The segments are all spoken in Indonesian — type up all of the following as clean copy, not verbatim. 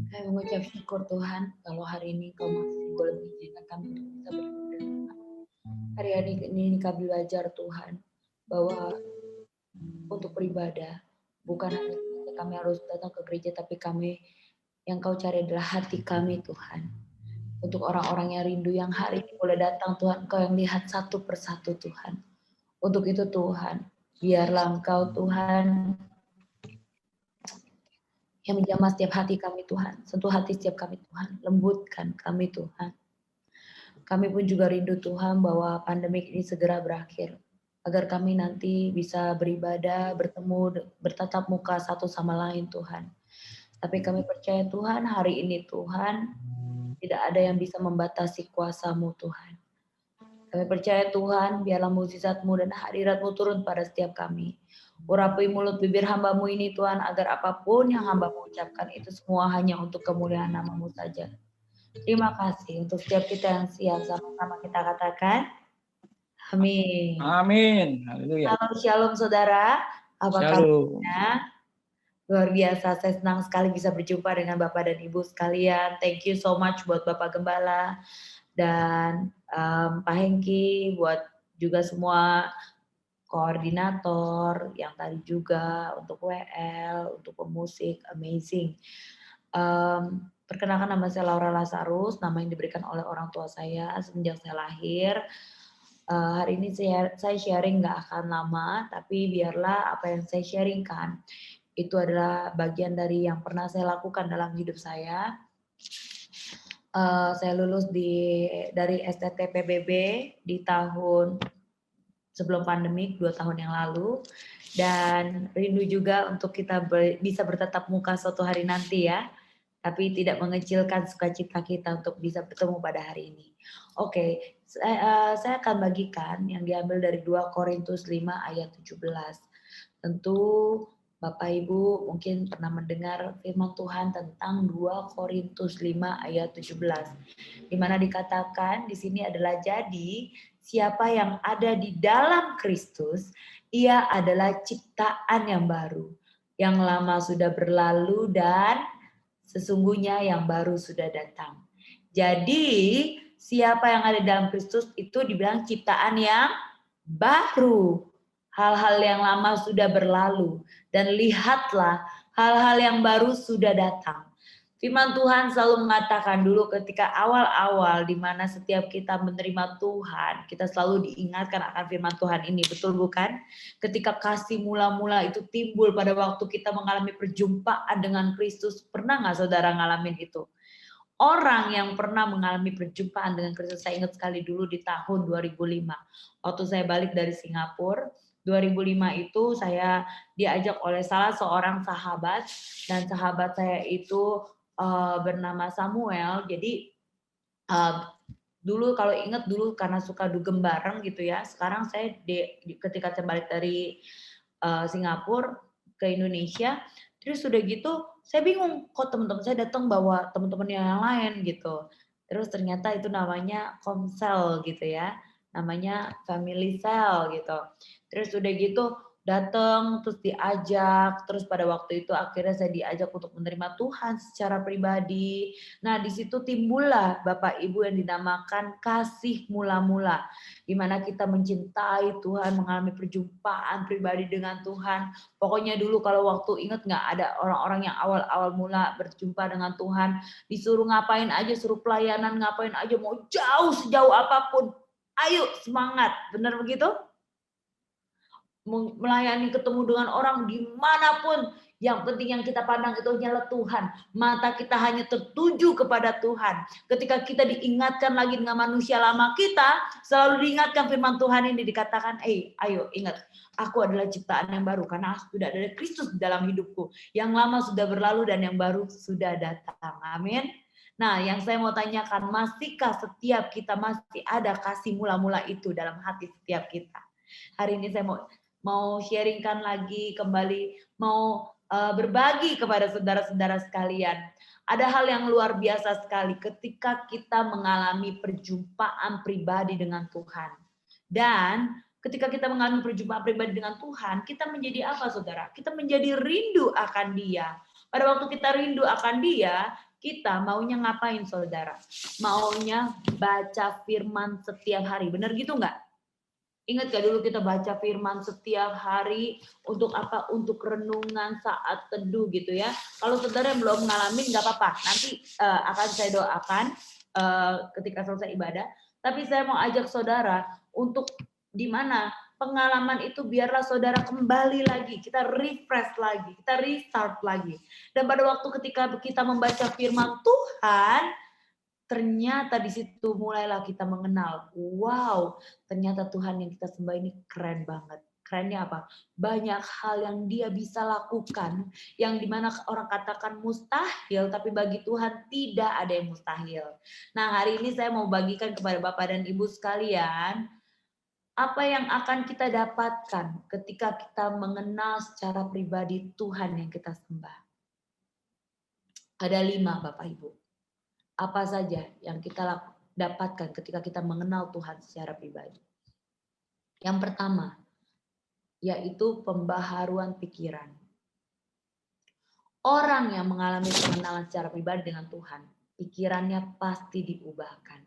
Kami mengucap syukur Tuhan kalau hari ini Kau masih boleh mengizinkan kami untuk bisa beribadah. Hari ini kami belajar Tuhan bahwa untuk beribadah bukan hanya kami harus datang ke gereja, tapi yang Kau cari adalah hati kami Tuhan. Untuk orang-orang yang rindu yang hari ini boleh datang Tuhan, Kau yang lihat satu persatu Tuhan. Untuk itu Tuhan, biarlah Engkau Tuhan yang menjamah setiap hati kami Tuhan. Sentuh hati setiap kami Tuhan. Lembutkan kami Tuhan. Kami pun juga rindu Tuhan bahwa pandemik ini segera berakhir. Agar kami nanti bisa beribadah, bertemu, bertatap muka satu sama lain Tuhan. Tapi kami percaya Tuhan, hari ini Tuhan, tidak ada yang bisa membatasi kuasa-Mu Tuhan. Kami percaya Tuhan, biarlah mukjizat-Mu dan hadirat-Mu turun pada setiap kami. Urapi mulut bibir hamba-Mu ini Tuhan, agar apapun yang hamba-Mu ucapkan itu semua hanya untuk kemuliaan nama-Mu saja. Terima kasih untuk setiap kita yang siap, sama-sama kita katakan, amin. Amin. Haleluya. Halo Shalom saudara, apa Shalom. kabarnya? Luar biasa, saya senang sekali bisa berjumpa dengan Bapak dan Ibu sekalian. Thank you so much buat Bapak Gembala dan Pak Hengki, buat juga semua koordinator yang tadi juga untuk WL, untuk pemusik, amazing. Perkenalkan, nama saya Laura Lazarus, nama yang diberikan oleh orang tua saya semenjak saya lahir. Hari ini saya sharing nggak akan lama, tapi biarlah apa yang saya sharingkan itu adalah bagian dari yang pernah saya lakukan dalam hidup saya. Saya lulus dari STT PBB di tahun sebelum pandemik 2 tahun yang lalu, dan rindu juga untuk kita bisa bertatap muka suatu hari nanti ya, tapi tidak mengecilkan sukacita kita untuk bisa bertemu pada hari ini. Oke, saya akan bagikan yang diambil dari 2 Korintus 5 ayat 17. Tentu Bapak Ibu mungkin pernah mendengar firman Tuhan tentang 2 Korintus 5 ayat 17. Di mana dikatakan di sini adalah, jadi siapa yang ada di dalam Kristus, ia adalah ciptaan yang baru. Yang lama sudah berlalu dan sesungguhnya yang baru sudah datang. Jadi siapa yang ada di dalam Kristus itu dibilang ciptaan yang baru. Hal-hal yang lama sudah berlalu dan lihatlah hal-hal yang baru sudah datang. Firman Tuhan selalu mengatakan dulu ketika awal-awal di mana setiap kita menerima Tuhan, kita selalu diingatkan akan firman Tuhan ini, betul bukan? Ketika kasih mula-mula itu timbul pada waktu kita mengalami perjumpaan dengan Kristus, pernah nggak saudara ngalamin itu? Orang yang pernah mengalami perjumpaan dengan Kristus, saya ingat sekali dulu di tahun 2005, waktu saya balik dari Singapura. 2005 itu saya diajak oleh salah seorang sahabat, dan sahabat saya itu bernama Samuel. Jadi dulu kalau ingat dulu karena suka dugem bareng gitu ya. Sekarang saya ketika saya balik dari Singapura ke Indonesia, terus udah gitu saya bingung kok teman-teman saya datang bawa teman-teman yang lain gitu. Terus ternyata itu namanya komsel gitu ya, namanya family cell gitu. Terus udah gitu datang, terus diajak, terus pada waktu itu akhirnya saya diajak untuk menerima Tuhan secara pribadi. Nah di situ timbullah Bapak Ibu yang dinamakan kasih mula-mula, di mana kita mencintai Tuhan, mengalami perjumpaan pribadi dengan Tuhan. Pokoknya dulu kalau waktu ingat nggak, ada orang-orang yang awal-awal mula berjumpa dengan Tuhan, disuruh ngapain aja, suruh pelayanan ngapain aja, mau jauh sejauh apapun, ayo semangat, benar begitu? Melayani, ketemu dengan orang dimanapun, yang penting yang kita pandang itu hanyalah Tuhan. Mata kita hanya tertuju kepada Tuhan. Ketika kita diingatkan lagi dengan manusia lama kita, selalu diingatkan firman Tuhan ini, dikatakan, ayo ingat, aku adalah ciptaan yang baru, karena sudah ada Kristus di dalam hidupku. Yang lama sudah berlalu dan yang baru sudah datang. Amin. Nah, yang saya mau tanyakan, masihkah setiap kita masih ada kasih mula-mula itu dalam hati setiap kita? Hari ini saya mau sharingkan lagi kembali, mau berbagi kepada saudara-saudara sekalian. Ada hal yang luar biasa sekali ketika kita mengalami perjumpaan pribadi dengan Tuhan. Dan ketika kita mengalami perjumpaan pribadi dengan Tuhan, kita menjadi apa saudara? Kita menjadi rindu akan Dia. Pada waktu kita rindu akan Dia, Kita maunya ngapain saudara? Maunya baca firman setiap hari. Benar gitu nggak? Ingat gak dulu kita baca firman setiap hari untuk apa? Untuk renungan saat teduh gitu ya. Kalau saudara yang belum ngalamin nggak apa-apa. Nanti akan saya doakan ketika selesai ibadah. Tapi saya mau ajak saudara untuk di mana pengalaman itu biarlah saudara kembali lagi. Kita refresh lagi. Kita restart lagi. Dan pada waktu ketika kita membaca firman Tuhan, ternyata di situ mulailah kita mengenal, wow, ternyata Tuhan yang kita sembah ini keren banget. Kerennya apa? Banyak hal yang dia bisa lakukan, yang dimana orang katakan mustahil, tapi bagi Tuhan tidak ada yang mustahil. Nah, hari ini saya mau bagikan kepada Bapak dan Ibu sekalian, apa yang akan kita dapatkan ketika kita mengenal secara pribadi Tuhan yang kita sembah. Ada 5 Bapak Ibu. Apa saja yang kita dapatkan ketika kita mengenal Tuhan secara pribadi. Yang pertama, yaitu pembaharuan pikiran. Orang yang mengalami pengenalan secara pribadi dengan Tuhan, pikirannya pasti diubahkan.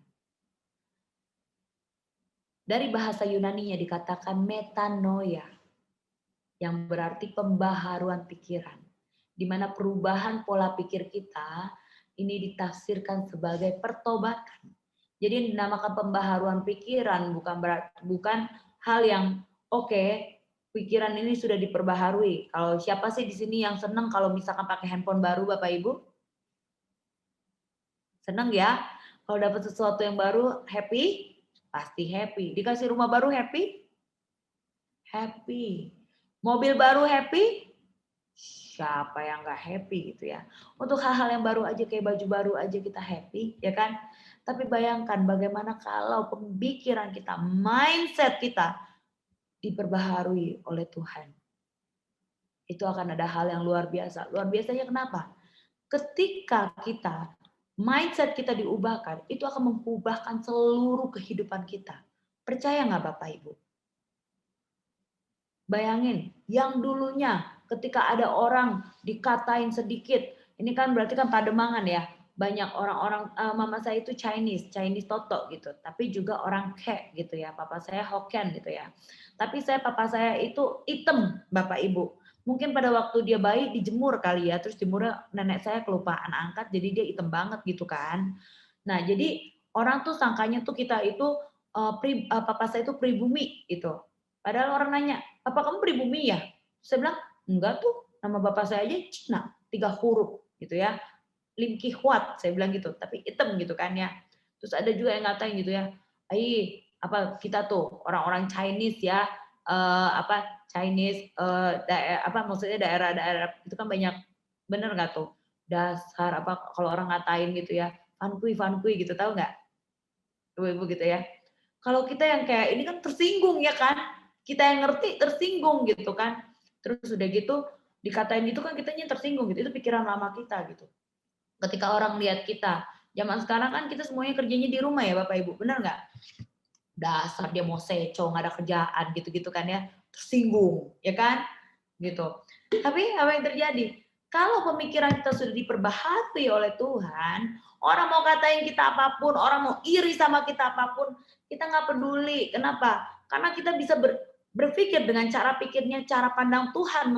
Dari bahasa Yunani-nya dikatakan metanoia, yang berarti pembaharuan pikiran. Di mana perubahan pola pikir kita ini ditafsirkan sebagai pertobatan. Jadi yang dinamakan pembaharuan pikiran bukan hal yang oke, pikiran ini sudah diperbaharui. Kalau siapa sih di sini yang senang kalau misalkan pakai handphone baru Bapak Ibu? Senang ya? Kalau dapat sesuatu yang baru happy? Pasti happy. Dikasih rumah baru happy? Happy. Mobil baru happy? Siapa yang nggak happy gitu ya. Untuk hal-hal yang baru aja kayak baju baru aja kita happy, ya kan? Tapi bayangkan bagaimana kalau pemikiran kita, mindset kita diperbaharui oleh Tuhan. Itu akan ada hal yang luar biasa. Luar biasanya kenapa? Ketika kita, mindset kita diubahkan, itu akan mengubahkan seluruh kehidupan kita. Percaya nggak Bapak Ibu? Bayangin, yang dulunya ketika ada orang dikatain sedikit, ini kan berarti kan Pademangan ya, banyak orang-orang, mama saya itu Chinese Toto gitu, tapi juga orang Ke gitu ya, papa saya Hokkien gitu ya. Tapi papa saya itu hitam Bapak Ibu. Mungkin pada waktu dia bayi dijemur kali ya, terus jemurnya nenek saya kelupaan angkat, jadi dia hitam banget gitu kan. Nah jadi orang tuh sangkanya tuh kita itu, papa saya itu pribumi gitu. Padahal orang nanya, "Apa kamu pribumi ya?" Saya bilang, "Enggak tuh, nama bapak saya aja Cina, 3 huruf gitu ya. Lim Ki Huat," saya bilang gitu, tapi hitam gitu kan ya. Terus ada juga yang ngatain gitu ya, "Ai, apa kita tuh orang-orang Chinese ya, Chinese, maksudnya daerah-daerah itu kan banyak, bener nggak tuh? Dasar apa kalau orang ngatain gitu ya, Fan Kui gitu, tahu nggak? Ibu-ibu gitu ya. Kalau kita yang kayak ini kan tersinggung ya kan, kita yang ngerti tersinggung gitu kan. Terus udah gitu dikatain gitu kan kitanya tersinggung gitu, itu pikiran lama kita gitu. Ketika orang lihat kita, zaman sekarang kan kita semuanya kerjanya di rumah ya Bapak Ibu, benar nggak? Dasar dia mau seco, nggak ada kerjaan gitu-gitu kan ya, tersinggung ya kan, gitu. Tapi apa yang terjadi? Kalau pemikiran kita sudah diperbaharui oleh Tuhan, orang mau katain kita apapun, orang mau iri sama kita apapun, kita nggak peduli. Kenapa? Karena kita bisa berpikir dengan cara pikirnya, cara pandang Tuhan,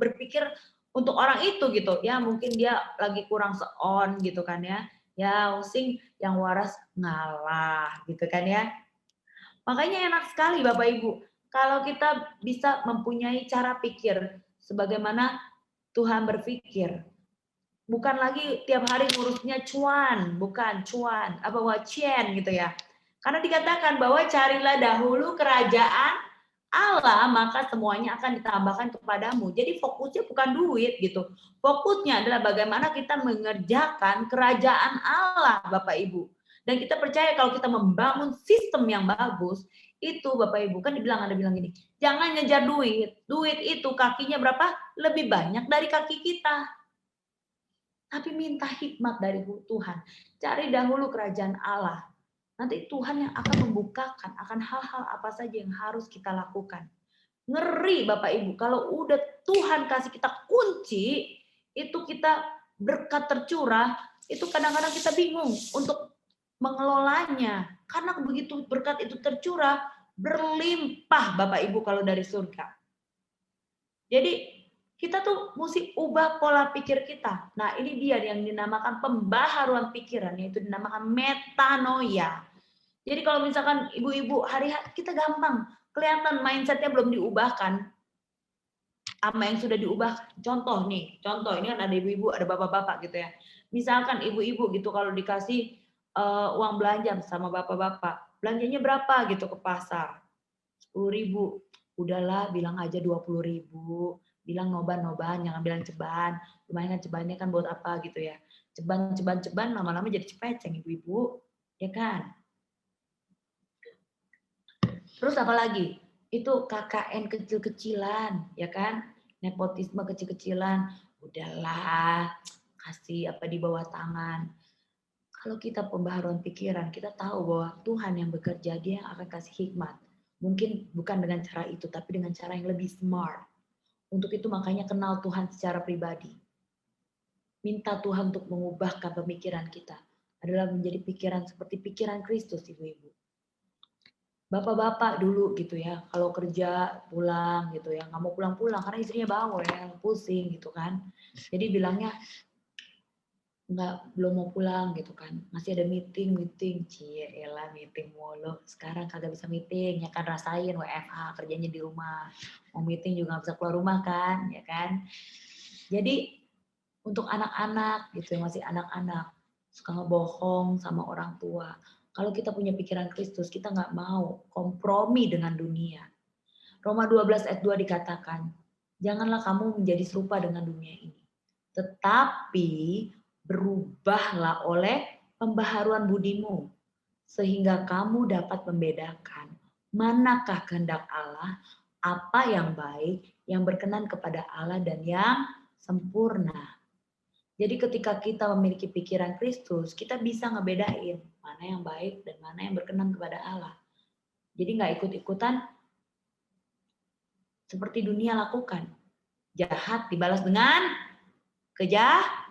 berpikir untuk orang itu gitu. Ya mungkin dia lagi kurang seon gitu kan ya. Ya sing yang waras ngalah gitu kan ya. Makanya enak sekali Bapak Ibu, kalau kita bisa mempunyai cara pikir sebagaimana Tuhan berpikir. Bukan lagi tiap hari ngurusnya cuan, bukan cuan, wacien gitu ya. Karena dikatakan bahwa carilah dahulu kerajaan Allah, maka semuanya akan ditambahkan kepadamu. Jadi fokusnya bukan duit gitu. Fokusnya adalah bagaimana kita mengerjakan kerajaan Allah, Bapak Ibu. Dan kita percaya kalau kita membangun sistem yang bagus, itu Bapak Ibu, kan Anda bilang gini, jangan ngejar duit. Duit itu kakinya berapa? Lebih banyak dari kaki kita. Tapi minta hikmat dari Tuhan. Cari dahulu kerajaan Allah. Nanti Tuhan yang akan membukakan akan hal-hal apa saja yang harus kita lakukan. Ngeri Bapak Ibu, kalau udah Tuhan kasih kita kunci, itu kita berkat tercurah, itu kadang-kadang kita bingung untuk mengelolanya. Karena begitu berkat itu tercurah, berlimpah Bapak Ibu kalau dari surga. Jadi kita tuh mesti ubah pola pikir kita. Nah ini dia yang dinamakan pembaharuan pikiran, yaitu dinamakan metanoia. Jadi kalau misalkan ibu-ibu hari-hari kita gampang, kelihatan mindsetnya belum diubahkan, sama yang sudah diubah. Contoh nih, contoh ini kan ada ibu-ibu, ada bapak-bapak gitu ya. Misalkan ibu-ibu gitu kalau dikasih uang belanja sama bapak-bapak, belanjanya berapa gitu ke pasar? 10.000. Udahlah, bilang aja 20.000. Bilang noban-noban, jangan bilang ceban. Lumayan kan cebannya kan buat apa gitu ya. Ceban, lama-lama jadi cepeceng ibu-ibu, ya kan? Terus apa lagi? Itu KKN kecil-kecilan, ya kan? Nepotisme kecil-kecilan. Udahlah, kasih apa di bawah tangan. Kalau kita pembaharuan pikiran, kita tahu bahwa Tuhan yang bekerja, dia yang akan kasih hikmat. Mungkin bukan dengan cara itu, tapi dengan cara yang lebih smart. Untuk itu makanya kenal Tuhan secara pribadi. Minta Tuhan untuk mengubahkan pemikiran kita. Adalah menjadi pikiran seperti pikiran Kristus, ibu-ibu. Bapak-bapak dulu gitu ya, kalau kerja pulang gitu ya, nggak mau pulang-pulang karena istrinya bawel, pusing gitu kan. Jadi bilangnya belum mau pulang gitu kan, masih ada meeting, cie elah meeting mulu, sekarang kagak bisa meeting, ya kan rasain WFH, kerjanya di rumah, mau meeting juga nggak bisa keluar rumah kan, ya kan. Jadi untuk anak-anak gitu, masih anak-anak, suka ngebohong sama orang tua. Kalau kita punya pikiran Kristus, kita nggak mau kompromi dengan dunia. Roma 12 ayat 2 dikatakan, janganlah kamu menjadi serupa dengan dunia ini. Tetapi berubahlah oleh pembaharuan budimu, sehingga kamu dapat membedakan manakah kehendak Allah, apa yang baik, yang berkenan kepada Allah, dan yang sempurna. Jadi ketika kita memiliki pikiran Kristus, kita bisa ngebedain mana yang baik dan mana yang berkenan kepada Allah. Jadi nggak ikut-ikutan seperti dunia lakukan. Jahat dibalas dengan kejahatan.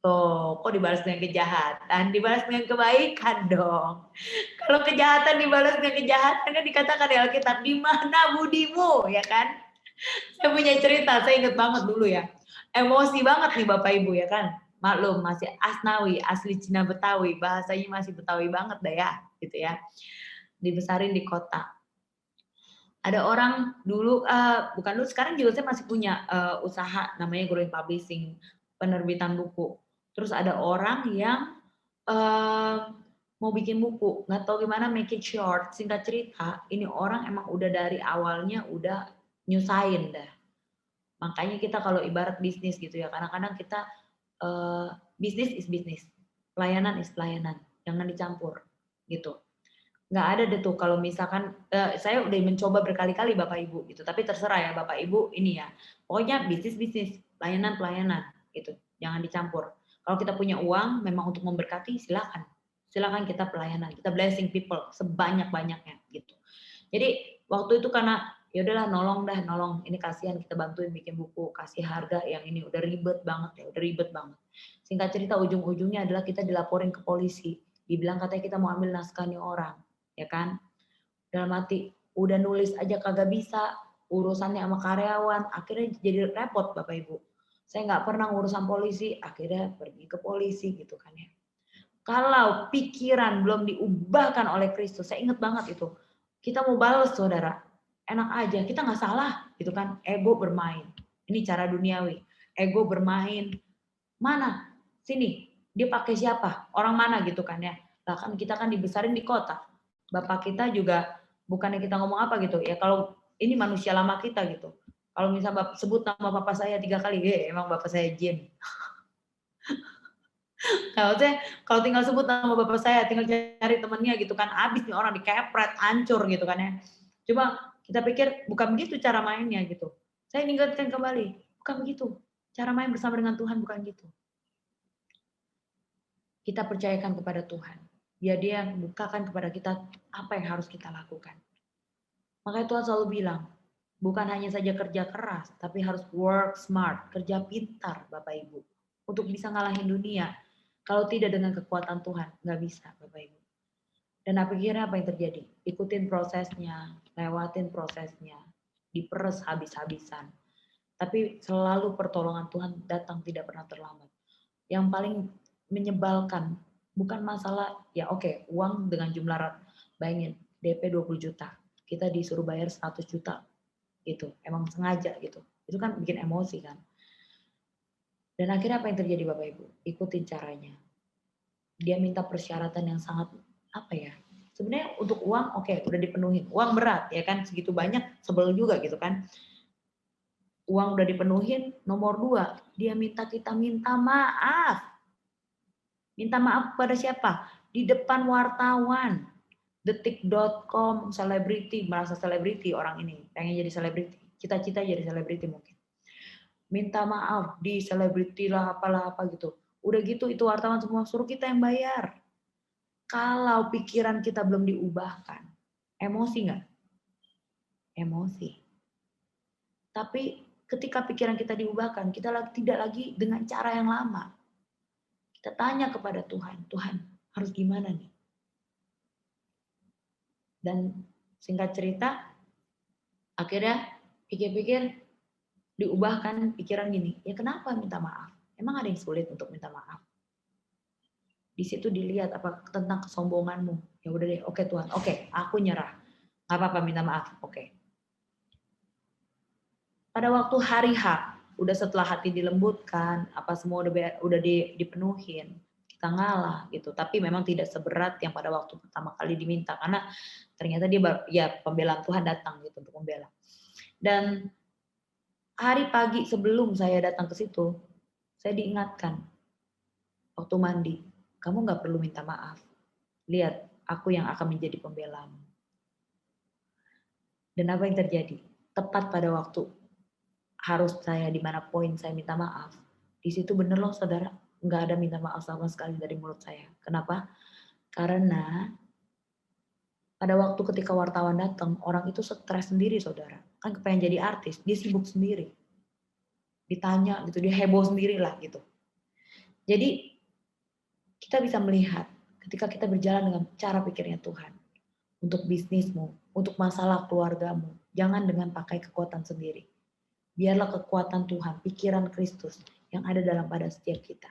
Oh, kok dibalas dengan kejahatan? Dibalas dengan kebaikan dong. Kalau kejahatan dibalas dengan kejahatan kan dikatakan di Alkitab, di mana budimu, ya kan? Saya punya cerita, saya ingat banget dulu ya. Emosi banget nih Bapak Ibu ya kan. Maklum masih Asnawi, asli Cina Betawi, bahasanya masih Betawi banget dah ya, gitu ya. Dibesarin di kota. Ada orang dulu, bukan dulu, sekarang juga saya masih punya usaha namanya Growing Publishing, penerbitan buku. Terus ada orang yang mau bikin buku, nggak tahu gimana make it short, singkat cerita, ini orang emang udah dari awalnya udah nyusahin dah. Makanya kita kalau ibarat bisnis gitu ya, kadang-kadang kita bisnis is bisnis, pelayanan is pelayanan, jangan dicampur gitu. Nggak ada deh tuh kalau misalkan saya udah mencoba berkali-kali Bapak Ibu gitu, tapi terserah ya Bapak Ibu ini ya, pokoknya bisnis, pelayanan gitu, jangan dicampur. Kalau kita punya uang memang untuk memberkati, silakan kita pelayanan, kita blessing people sebanyak-banyaknya gitu. Jadi waktu itu karena ya udahlah nolong, ini kasihan kita bantuin bikin buku, kasih harga yang ini udah ribet banget. Singkat cerita ujung-ujungnya adalah kita dilaporin ke polisi, dibilang katanya kita mau ambil naskah nih orang, ya kan? Dalam hati udah nulis aja kagak bisa, urusannya sama karyawan, akhirnya jadi repot Bapak Ibu. Saya nggak pernah urusan polisi, akhirnya pergi ke polisi gitu kan ya. Kalau pikiran belum diubahkan oleh Kristus, saya ingat banget itu. Kita mau balas saudara, enak aja, kita nggak salah gitu kan, ego bermain. Ini cara duniawi, ego bermain. Mana? Sini, dia pakai siapa? Orang mana gitu kan ya. Bahkan kita kan dibesarin di kota. Bapak kita juga bukannya kita ngomong apa gitu ya, kalau ini manusia lama kita gitu. Kalau misalnya sebut nama bapak saya 3 kali, emang bapak saya jin. Kalau tinggal sebut nama bapak saya, tinggal cari temennya gitu kan, abis nih orang dikepret, hancur gitu kan ya. Coba kita pikir bukan begitu cara mainnya gitu. Saya ingatkan kembali, bukan begitu. Cara main bersama dengan Tuhan bukan gitu. Kita percayakan kepada Tuhan. Biar dia bukakan kepada kita apa yang harus kita lakukan. Makanya Tuhan selalu bilang, bukan hanya saja kerja keras, tapi harus work smart, kerja pintar Bapak Ibu. untuk bisa ngalahin dunia. Kalau tidak dengan kekuatan Tuhan, nggak bisa, Bapak Ibu. Dan akhirnya apa yang terjadi? Ikutin prosesnya, lewatin prosesnya, diperes habis-habisan. Tapi selalu pertolongan Tuhan datang tidak pernah terlambat. Yang paling menyebalkan, bukan masalah, ya oke, uang dengan jumlah, bayangin, DP 20 juta, kita disuruh bayar 100 juta, gitu, emang sengaja gitu. Itu kan bikin emosi kan. Dan akhirnya apa yang terjadi Bapak Ibu? Ikutin caranya. Dia minta persyaratan yang sangat, apa ya, sebenarnya untuk uang oke, udah dipenuhin. Uang berat ya kan, segitu banyak sebel juga gitu kan. Uang udah dipenuhin, nomor 2, dia minta kita minta maaf. Minta maaf pada siapa? Di depan wartawan. Detik.com, selebriti, merasa selebriti orang ini, pengen jadi selebriti. Cita-cita jadi selebriti mungkin. Minta maaf di selebriti lah, apalah apa gitu. Udah gitu itu wartawan semua suruh kita yang bayar. Kalau pikiran kita belum diubahkan, emosi nggak? Emosi. Tapi ketika pikiran kita diubahkan, kita tidak lagi dengan cara yang lama. Kita tanya kepada Tuhan, Tuhan harus gimana nih? Dan singkat cerita, akhirnya pikir-pikir diubahkan pikiran gini, ya kenapa minta maaf? Emang ada yang sulit untuk minta maaf? Di situ dilihat apa tentang kesombonganmu. Ya udah deh, oke Tuhan, oke, aku nyerah. Nggak apa-apa minta maaf, oke. Pada waktu hari H, udah setelah hati dilembutkan, apa semua udah dipenuhin, kita ngalah gitu. Tapi memang tidak seberat yang pada waktu pertama kali diminta karena ternyata dia ya pembelaan Tuhan datang gitu untuk membela. Dan hari pagi sebelum saya datang ke situ, saya diingatkan waktu mandi, kamu nggak perlu minta maaf. Lihat, aku yang akan menjadi pembelamu. Dan apa yang terjadi? Tepat pada waktu harus saya di mana poin saya minta maaf. Di situ bener loh saudara, nggak ada minta maaf sama sekali dari mulut saya. Kenapa? Karena pada waktu ketika wartawan datang, orang itu stres sendiri saudara. Kan kepengen jadi artis, dia sibuk sendiri. Ditanya gitu, dia heboh sendiri lah gitu. Jadi kita bisa melihat ketika kita berjalan dengan cara pikirnya Tuhan. Untuk bisnismu, untuk masalah keluargamu, jangan dengan pakai kekuatan sendiri. Biarlah kekuatan Tuhan, pikiran Kristus yang ada dalam pada setiap kita.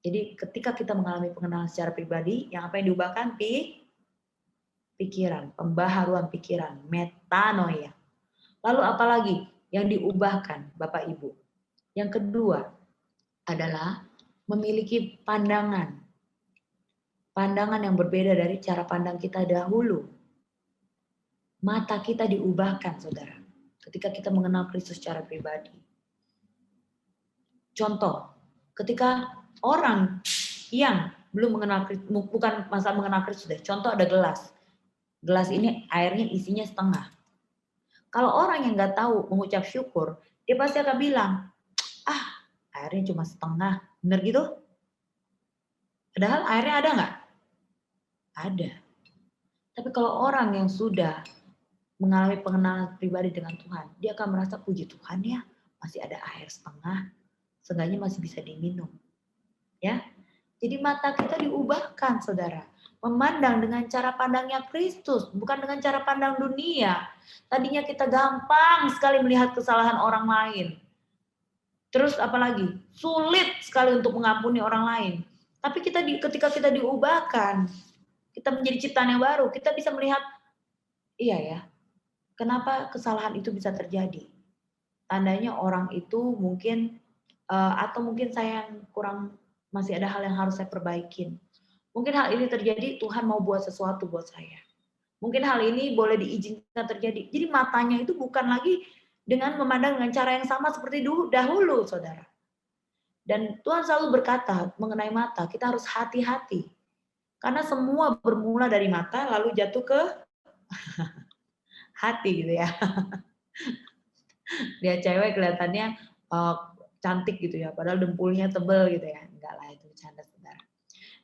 Jadi ketika kita mengalami pengenalan secara pribadi, yang apa yang diubahkan? Pikiran, pembaharuan pikiran, metanoia. Lalu apalagi yang diubahkan Bapak Ibu? Yang kedua adalah memiliki pandangan. Pandangan yang berbeda dari cara pandang kita dahulu. Mata kita diubahkan, saudara. Ketika kita mengenal Kristus secara pribadi. Contoh, ketika orang yang belum mengenal Kristus, bukan masa mengenal Kristus deh. Contoh ada gelas. Gelas ini airnya isinya setengah. Kalau orang yang nggak tahu mengucap syukur, dia pasti akan bilang, airnya cuma setengah. Bener gitu? Padahal airnya ada nggak? Ada. Tapi kalau orang yang sudah mengalami pengenalan pribadi dengan Tuhan, dia akan merasa puji Tuhan ya, masih ada air setengah, seenggaknya masih bisa diminum. Ya, jadi mata kita diubahkan, saudara. Memandang dengan cara pandangnya Kristus, bukan dengan cara pandang dunia. Tadinya kita gampang sekali melihat kesalahan orang lain. Terus apalagi? Sulit sekali untuk mengampuni orang lain. Tapi ketika kita diubahkan, kita menjadi ciptaan yang baru, kita bisa melihat, iya ya, kenapa kesalahan itu bisa terjadi? Tandanya orang itu mungkin, atau mungkin saya yang kurang, masih ada hal yang harus saya perbaikin. Mungkin hal ini terjadi, Tuhan mau buat sesuatu buat saya. Mungkin hal ini boleh diizinkan terjadi. Jadi matanya itu bukan lagi dengan memandang dengan cara yang sama seperti dahulu, saudara. Dan Tuhan selalu berkata mengenai mata, kita harus hati-hati. Karena semua bermula dari mata, lalu jatuh ke hati gitu ya. Dia cewek kelihatannya cantik gitu ya, padahal dempulnya tebel gitu ya. Enggak lah, itu bercanda saudara.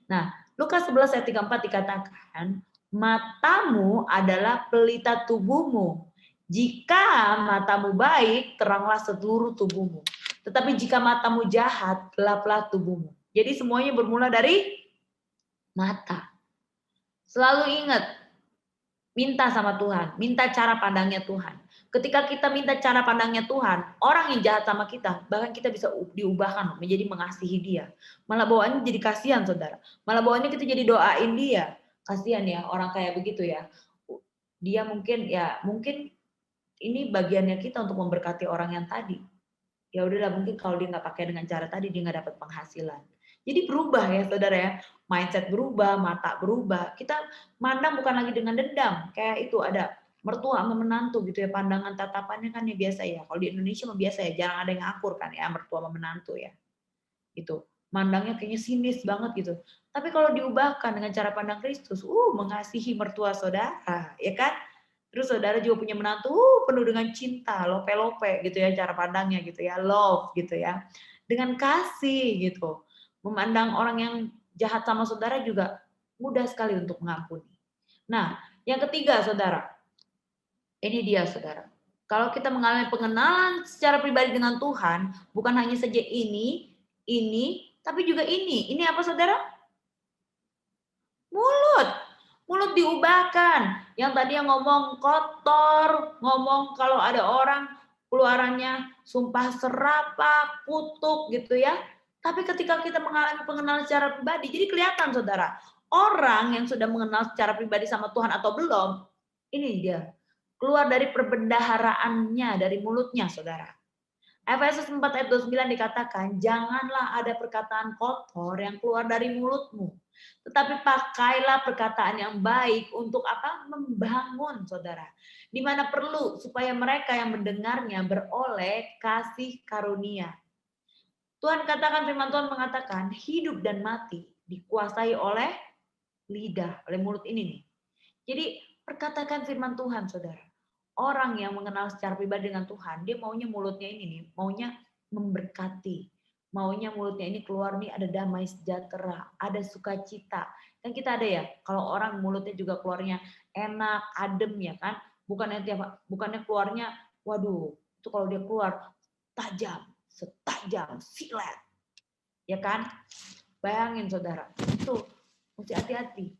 Nah, Lukas 11 ayat 34 dikatakan, matamu adalah pelita tubuhmu. Jika matamu baik, teranglah seluruh tubuhmu. Tetapi jika matamu jahat, gelaplah tubuhmu. Jadi semuanya bermula dari mata. Selalu ingat, minta sama Tuhan, minta cara pandangnya Tuhan. Ketika kita minta cara pandangnya Tuhan, orang yang jahat sama kita, bahkan kita bisa diubahkan menjadi mengasihi dia. Malah bawaannya jadi kasihan, saudara. Malah bawaannya kita jadi doain dia. Kasihan ya, orang kayak begitu ya. Dia mungkin ini bagiannya kita untuk memberkati orang yang tadi. Ya udahlah, mungkin kalau dia nggak pakai dengan cara tadi, dia nggak dapat penghasilan. Jadi berubah ya saudara ya, mindset berubah, mata berubah. Kita mandang bukan lagi dengan dendam, kayak itu ada mertua sama menantu gitu ya, pandangan tatapannya kan ya biasa ya. Kalau di Indonesia mah biasa ya, jarang ada yang akur kan ya, mertua sama menantu ya. Gitu. Mandangnya kayaknya sinis banget gitu. Tapi kalau diubahkan dengan cara pandang Kristus, mengasihi mertua saudara, ya kan? Terus saudara juga punya menantu, penuh dengan cinta, lope-lope gitu ya cara pandangnya gitu ya, love gitu ya. Dengan kasih gitu. Memandang orang yang jahat sama saudara juga mudah sekali untuk mengampuni. Nah, yang ketiga saudara, ini dia saudara. Kalau kita mengalami pengenalan secara pribadi dengan Tuhan, bukan hanya saja ini, tapi juga ini. Ini apa saudara? Mulut. Mulut diubahkan. Yang tadi yang ngomong kotor, ngomong kalau ada orang keluarannya sumpah serapah, kutuk gitu ya. Tapi ketika kita mengalami pengenalan secara pribadi, jadi kelihatan saudara, orang yang sudah mengenal secara pribadi sama Tuhan atau belum, ini dia, keluar dari perbendaharaannya, dari mulutnya saudara. Efesus 4 ayat 29 dikatakan, janganlah ada perkataan kotor yang keluar dari mulutmu. Tetapi pakailah perkataan yang baik untuk apa? Membangun, saudara. Di mana perlu supaya mereka yang mendengarnya beroleh kasih karunia. Tuhan katakan, firman Tuhan mengatakan, hidup dan mati dikuasai oleh lidah, oleh mulut ini nih. Jadi perkatakan firman Tuhan, saudara. Orang yang mengenal secara pribadi dengan Tuhan, dia maunya mulutnya ini nih, maunya memberkati. Maunya mulutnya ini keluar nih ada damai sejahtera, ada sukacita. Kan kita ada ya, kalau orang mulutnya juga keluarnya enak, adem ya kan. Bukannya keluarnya, waduh, itu kalau dia keluar tajam, setajam silet. Ya kan? Bayangin saudara, itu mesti hati-hati.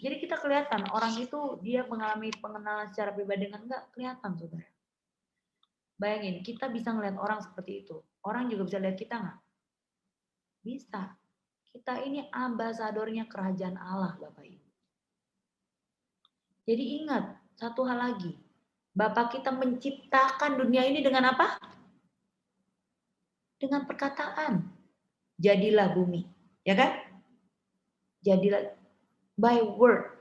Jadi kita kelihatan orang itu dia mengalami pengenalan secara pribadi dengan enggak kelihatan saudara. Bayangin kita bisa ngelihat orang seperti itu. Orang juga bisa lihat kita enggak? Bisa. Kita ini ambasadornya kerajaan Allah Bapak Ibu. Jadi ingat satu hal lagi. Bapak kita menciptakan dunia ini dengan apa? Dengan perkataan. Jadilah bumi. Ya kan? Jadilah by word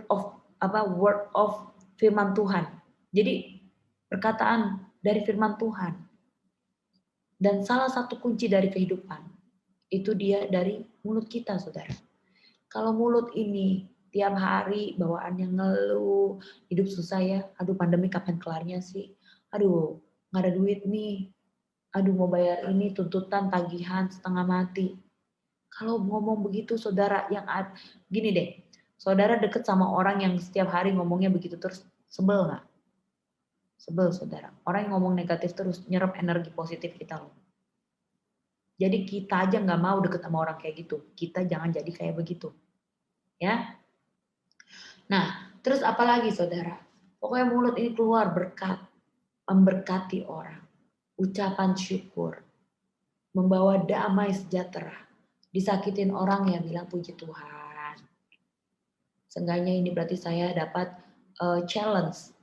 of firman Tuhan. Jadi perkataan dari firman Tuhan. Dan salah satu kunci dari kehidupan itu dia dari mulut kita, saudara. Kalau mulut ini tiap hari bawaannya ngeluh, hidup susah ya, aduh pandemi kapan kelarnya sih, aduh nggak ada duit nih, aduh mau bayar ini tuntutan tagihan setengah mati. Kalau ngomong begitu saudara gini deh, saudara deket sama orang yang setiap hari ngomongnya begitu terus, sebel nggak? Sebel saudara. Orang yang ngomong negatif terus nyerap energi positif kita loh. Jadi kita aja nggak mau deket sama orang kayak gitu. Kita jangan jadi kayak begitu. Ya. Nah, terus apa lagi saudara? Pokoknya mulut ini keluar berkat. Memberkati orang. Ucapan syukur. Membawa damai sejahtera. Disakitin orang ya bilang puji Tuhan. Seenggaknya ini berarti saya dapat challenge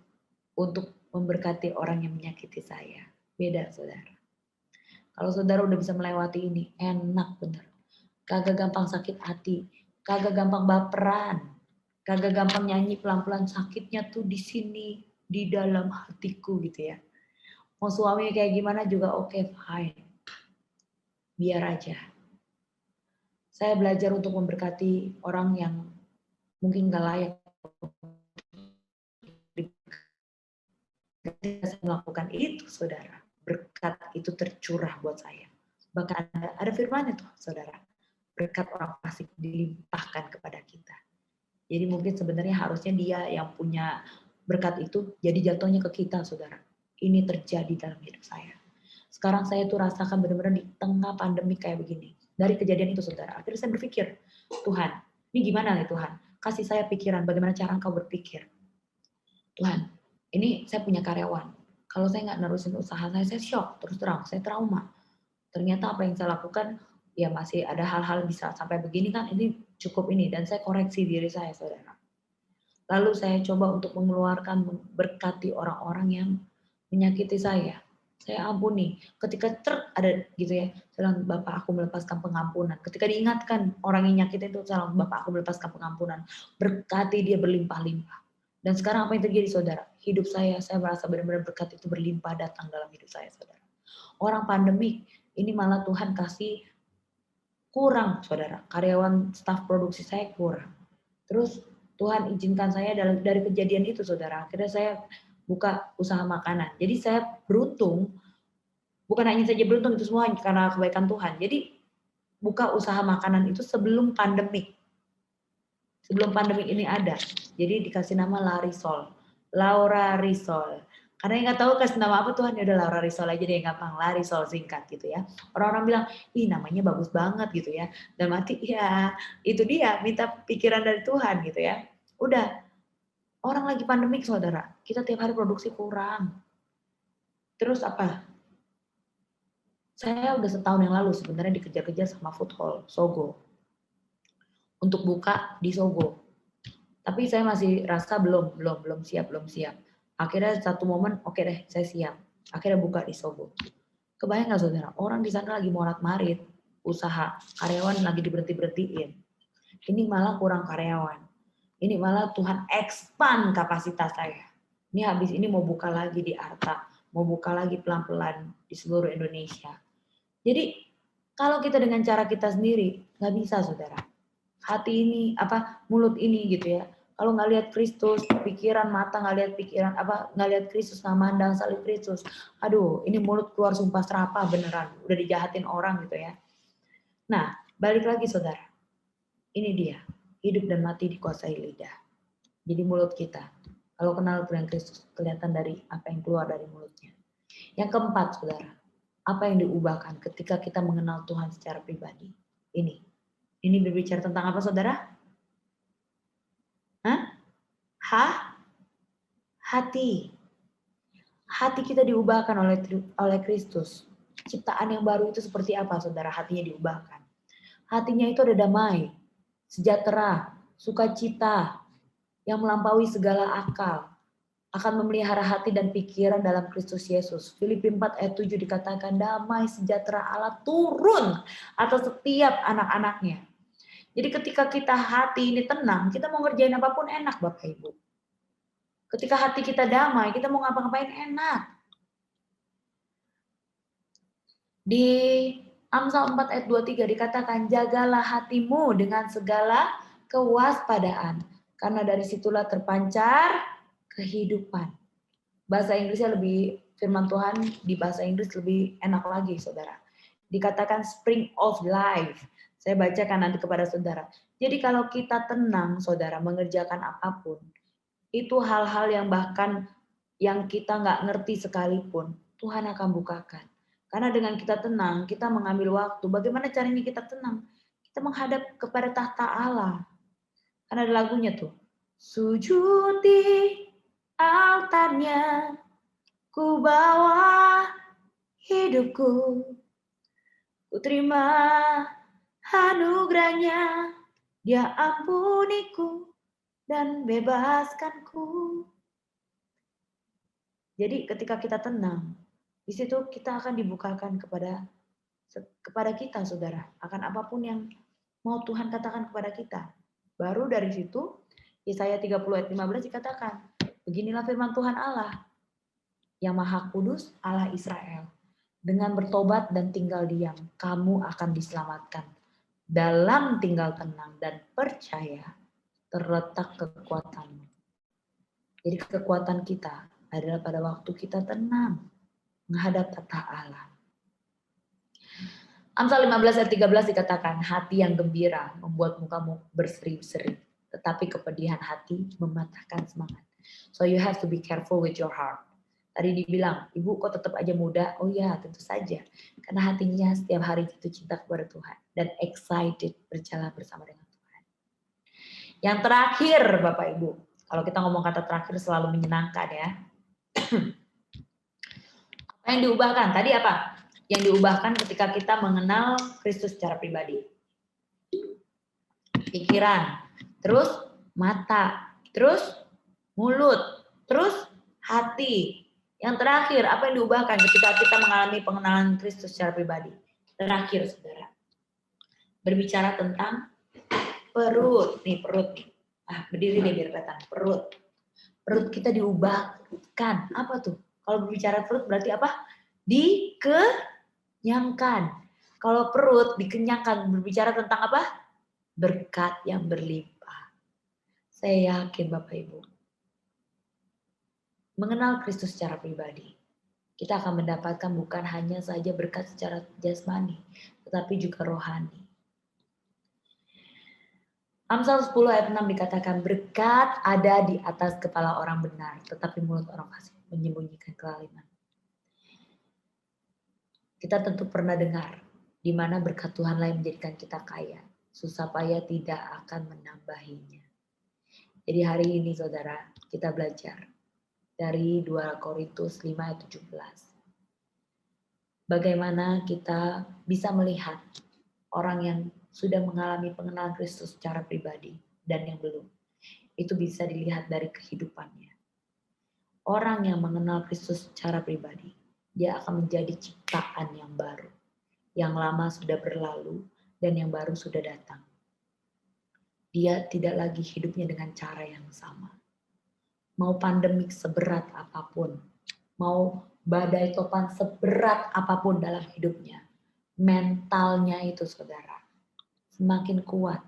untuk memberkati orang yang menyakiti saya. Beda saudara. Kalau saudara udah bisa melewati ini, enak bener. Kagak gampang sakit hati, kagak gampang baperan, kagak gampang nyanyi pelan-pelan, sakitnya tuh di sini, di dalam hatiku gitu ya. Mau suami kayak gimana juga oke, fine. Biar aja. Saya belajar untuk memberkati orang yang mungkin gak layak. Ketika saya melakukan itu, saudara, berkat itu tercurah buat saya. Bahkan ada firman itu, saudara. Berkat orang fasik dilimpahkan kepada kita. Jadi mungkin sebenarnya harusnya dia yang punya berkat itu jadi jatuhnya ke kita, saudara. Ini terjadi dalam hidup saya. Sekarang saya tuh rasakan benar-benar di tengah pandemi kayak begini. Dari kejadian itu, saudara. Akhirnya saya berpikir, Tuhan, ini gimana nih Tuhan? Kasih saya pikiran bagaimana cara Engkau berpikir. Tuhan, ini saya punya karyawan. Kalau saya nggak nerusin usaha saya shock, terus terang, saya trauma. Ternyata apa yang saya lakukan, ya masih ada hal-hal bisa sampai begini kan, ini cukup ini. Dan saya koreksi diri saya, saudara. Lalu saya coba untuk mengeluarkan, berkati orang-orang yang menyakiti saya. Saya ampuni. Ketika ada gitu ya, saya bilang, Bapak aku melepaskan pengampunan. Ketika diingatkan orang yang nyakitin itu, saya bilang, Bapak aku melepaskan pengampunan. Berkati dia berlimpah-limpah. Dan sekarang apa yang terjadi, saudara? Hidup saya merasa benar-benar berkat itu berlimpah datang dalam hidup saya, saudara. Orang pandemik, ini malah Tuhan kasih kurang, saudara. Karyawan staf produksi saya kurang. Terus Tuhan izinkan saya dari kejadian itu, saudara. Akhirnya saya buka usaha makanan. Jadi saya beruntung, bukan hanya saja beruntung, itu semua karena kebaikan Tuhan. Jadi buka usaha makanan itu sebelum pandemik. Sebelum pandemik ini ada. Jadi dikasih nama Larisol. Laura Risol. Karena yang nggak tahu kasih nama apa Tuhan, ya udah Laura Risol aja deh, gampang. Larisol singkat gitu ya. Orang-orang bilang, ih namanya bagus banget gitu ya. Dan mati, ya itu dia, minta pikiran dari Tuhan gitu ya. Udah, orang lagi pandemik saudara, kita tiap hari produksi kurang. Terus apa? Saya udah setahun yang lalu sebenarnya dikejar-kejar sama food hall, Sogo. Untuk buka di Sogo. Tapi saya masih rasa belum siap. Akhirnya satu momen, oke deh, saya siap. Akhirnya buka di Sogo. Kebayang nggak saudara? Orang di sana lagi morat-marit, usaha, karyawan lagi diberhenti-berhentiin. Ini malah kurang karyawan. Ini malah Tuhan expand kapasitas saya. Ini habis ini mau buka lagi di Arta, mau buka lagi pelan-pelan di seluruh Indonesia. Jadi kalau kita dengan cara kita sendiri, nggak bisa saudara. Hati ini, mulut ini gitu ya. Kalau nggak lihat Kristus, pikiran mata nggak lihat pikiran, nggak lihat Kristus, nggak mandang salib Kristus. Aduh, ini mulut keluar sumpah serapah beneran. Udah dijahatin orang gitu ya. Nah, balik lagi saudara. Ini dia, hidup dan mati dikuasai lidah. Jadi mulut kita, kalau kenal dengan Kristus, kelihatan dari apa yang keluar dari mulutnya. Yang keempat, saudara, apa yang diubahkan ketika kita mengenal Tuhan secara pribadi. Ini berbicara tentang apa, saudara? Hati. Hati kita diubahkan oleh Kristus. Ciptaan yang baru itu seperti apa, saudara? Hatinya diubahkan. Hatinya itu ada damai, sejahtera, sukacita, yang melampaui segala akal, akan memelihara hati dan pikiran dalam Kristus Yesus. Filipi 4 ayat 7 dikatakan damai sejahtera Allah turun atas setiap anak-anaknya. Jadi ketika kita hati ini tenang, kita mau ngerjain apapun enak Bapak Ibu. Ketika hati kita damai, kita mau ngapa-ngapain enak. Di Amsal 4 ayat 23 dikatakan, jagalah hatimu dengan segala kewaspadaan, karena dari situlah terpancar kehidupan. Bahasa Inggrisnya lebih, firman Tuhan di bahasa Inggris lebih enak lagi, saudara. Dikatakan spring of life. Saya bacakan nanti kepada saudara. Jadi kalau kita tenang, saudara, mengerjakan apapun, itu hal-hal yang bahkan yang kita nggak ngerti sekalipun, Tuhan akan bukakan. Karena dengan kita tenang, kita mengambil waktu. Bagaimana caranya kita tenang? Kita menghadap kepada tahta Allah. Karena ada lagunya tuh. Sujud di altarnya, ku bawa hidupku, ku terima anugerahnya, dia ampuniku dan bebaskanku. Jadi ketika kita tenang, di situ kita akan dibukakan kepada kita, saudara, akan apapun yang mau Tuhan katakan kepada kita. Baru dari situ, Yesaya 30 ayat 15 dikatakan, beginilah firman Tuhan Allah, yang Maha Kudus, Allah Israel. Dengan bertobat dan tinggal diam, kamu akan diselamatkan. Dalam tinggal tenang dan percaya, terletak kekuatanmu. Jadi kekuatan kita adalah pada waktu kita tenang, menghadap tahta Allah. Amsal 15 ayat 13 dikatakan, hati yang gembira membuat mukamu berseri-seri, tetapi kepedihan hati mematahkan semangat. So you have to be careful with your heart. Tadi dibilang, ibu kok tetap aja muda? Oh ya, tentu saja. Karena hatinya setiap hari jatuh cinta kepada Tuhan. Dan excited berjalan bersama dengan Tuhan. Yang terakhir Bapak Ibu. Kalau kita ngomong kata terakhir selalu menyenangkan ya. Apa yang diubahkan? Tadi apa? Yang diubahkan ketika kita mengenal Kristus secara pribadi. Pikiran. Terus mata. Terus mulut. Terus hati. Yang terakhir, apa yang diubahkan ketika kita mengalami pengenalan Kristus secara pribadi? Terakhir, saudara. Berbicara tentang perut. Nih, perut. Berdiri deh biar kelihatan. Perut. Perut kita diubahkan. Apa tuh? Kalau berbicara perut berarti apa? Dikenyangkan. Kalau perut dikenyangkan, berbicara tentang apa? Berkat yang berlimpah. Saya yakin Bapak Ibu, mengenal Kristus secara pribadi, kita akan mendapatkan bukan hanya saja berkat secara jasmani, tetapi juga rohani. Amsal 10 ayat 6 dikatakan, berkat ada di atas kepala orang benar, tetapi mulut orang fasik menyembunyikan kezaliman. Kita tentu pernah dengar, di mana berkat Tuhan lain menjadikan kita kaya, susah payah tidak akan menambahinya. Jadi hari ini saudara, kita belajar dari 2 Korintus 5 ayat 17. Bagaimana kita bisa melihat orang yang sudah mengalami pengenalan Kristus secara pribadi dan yang belum. Itu bisa dilihat dari kehidupannya. Orang yang mengenal Kristus secara pribadi, dia akan menjadi ciptaan yang baru. Yang lama sudah berlalu dan yang baru sudah datang. Dia tidak lagi hidupnya dengan cara yang sama. Mau pandemik seberat apapun, mau badai topan seberat apapun dalam hidupnya, mentalnya itu saudara, semakin kuat.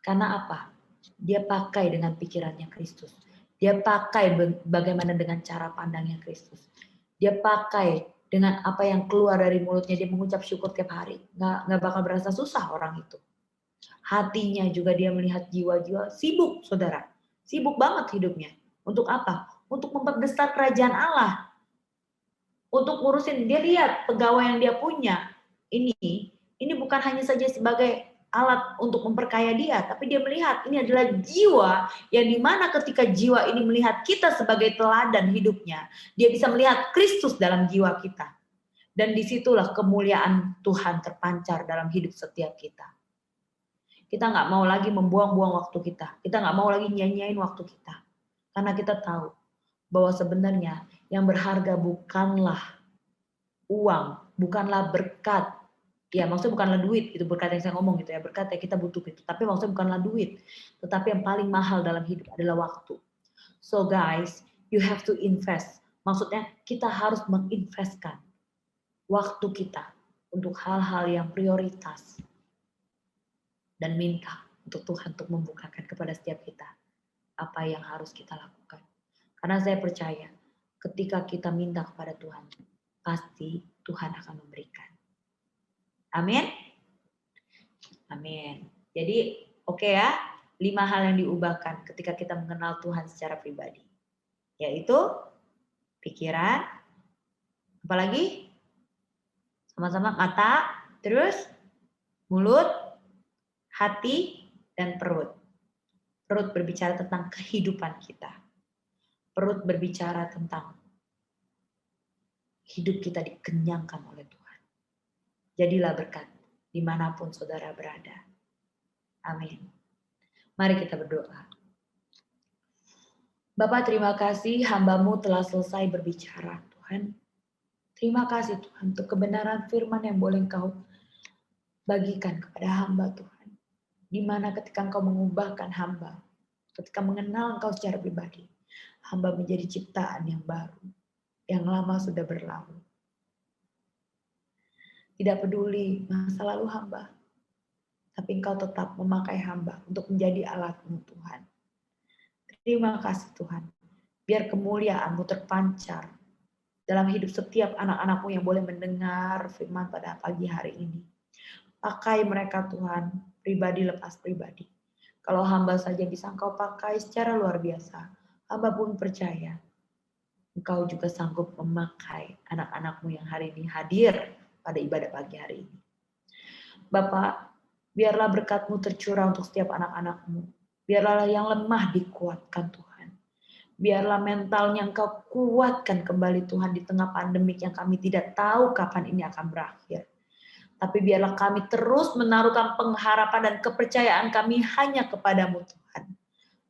Karena apa? Dia pakai dengan pikirannya Kristus. Dia pakai bagaimana dengan cara pandangnya Kristus. Dia pakai dengan apa yang keluar dari mulutnya, dia mengucap syukur tiap hari. Nggak bakal berasa susah orang itu. Hatinya juga dia melihat jiwa-jiwa sibuk, saudara. Sibuk banget hidupnya. Untuk apa? Untuk memperbesar kerajaan Allah. Untuk ngurusin, dia lihat pegawai yang dia punya. Ini bukan hanya saja sebagai alat untuk memperkaya dia, tapi dia melihat ini adalah jiwa yang dimana ketika jiwa ini melihat kita sebagai teladan hidupnya, dia bisa melihat Kristus dalam jiwa kita. Dan disitulah kemuliaan Tuhan terpancar dalam hidup setiap kita. Kita nggak mau lagi membuang-buang waktu kita. Kita nggak mau lagi nyanyain waktu kita. Karena kita tahu bahwa sebenarnya yang berharga bukanlah uang, bukanlah berkat. Ya maksudnya bukanlah duit, itu berkat yang saya ngomong gitu ya. Berkat ya kita butuh itu. Tapi maksudnya bukanlah duit. Tetapi yang paling mahal dalam hidup adalah waktu. So guys, you have to invest. Maksudnya kita harus menginvestkan waktu kita untuk hal-hal yang prioritas. Dan minta untuk Tuhan untuk membukakan kepada setiap kita apa yang harus kita lakukan. Karena saya percaya ketika kita minta kepada Tuhan, pasti Tuhan akan memberikan. Amin. Amin. Jadi oke ya, 5 hal yang diubahkan ketika kita mengenal Tuhan secara pribadi. Yaitu pikiran, apalagi? Sama-sama mata, terus mulut, hati, dan perut. Perut berbicara tentang kehidupan kita. Perut berbicara tentang hidup kita dikenyangkan oleh Tuhan. Jadilah berkat dimanapun saudara berada. Amin. Mari kita berdoa. Bapa, terima kasih hamba-Mu telah selesai berbicara, Tuhan. Terima kasih Tuhan untuk kebenaran firman yang boleh Engkau bagikan kepada hamba Tuhan. Di mana ketika Engkau mengubahkan hamba, ketika mengenal Engkau secara pribadi, hamba menjadi ciptaan yang baru, yang lama sudah berlalu. Tidak peduli masa lalu hamba, tapi Engkau tetap memakai hamba untuk menjadi alat-Mu Tuhan. Terima kasih Tuhan, biar kemuliaan-Mu terpancar dalam hidup setiap anak-anak-Mu yang boleh mendengar firman pada pagi hari ini. Pakai mereka Tuhan, pribadi lepas pribadi. Kalau hamba saja bisa Engkau pakai secara luar biasa, Hamba pun percaya Engkau juga sanggup memakai anak-anak-Mu yang hari ini hadir pada ibadah pagi hari ini. Bapak, biarlah berkat-Mu tercurah untuk setiap anak-anak-Mu. Biarlah yang lemah dikuatkan Tuhan. Biarlah mentalnya Engkau kuatkan kembali Tuhan di tengah pandemik yang kami tidak tahu kapan ini akan berakhir. Tapi biarlah kami terus menaruhkan pengharapan dan kepercayaan kami hanya kepadamu Tuhan.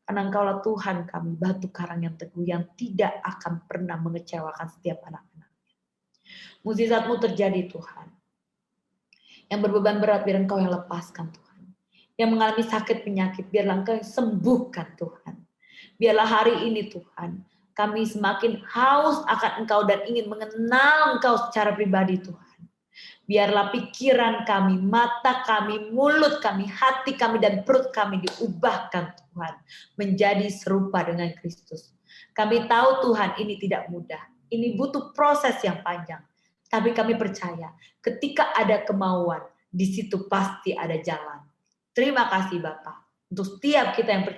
Karena Engkaulah Tuhan kami, batu karang yang teguh yang tidak akan pernah mengecewakan setiap anak-anak-Nya. Mukjizat-Mu terjadi Tuhan. Yang berbeban berat biar Engkau yang lepaskan Tuhan. Yang mengalami sakit penyakit biarlah Engkau yang sembuhkan Tuhan. Biarlah hari ini Tuhan, kami semakin haus akan Engkau dan ingin mengenal Engkau secara pribadi Tuhan. Biarlah pikiran kami, mata kami, mulut kami, hati kami, dan perut kami diubahkan Tuhan. Menjadi serupa dengan Kristus. Kami tahu Tuhan ini tidak mudah. Ini butuh proses yang panjang. Tapi kami percaya ketika ada kemauan, di situ pasti ada jalan. Terima kasih Bapak. Untuk setiap kita yang percaya.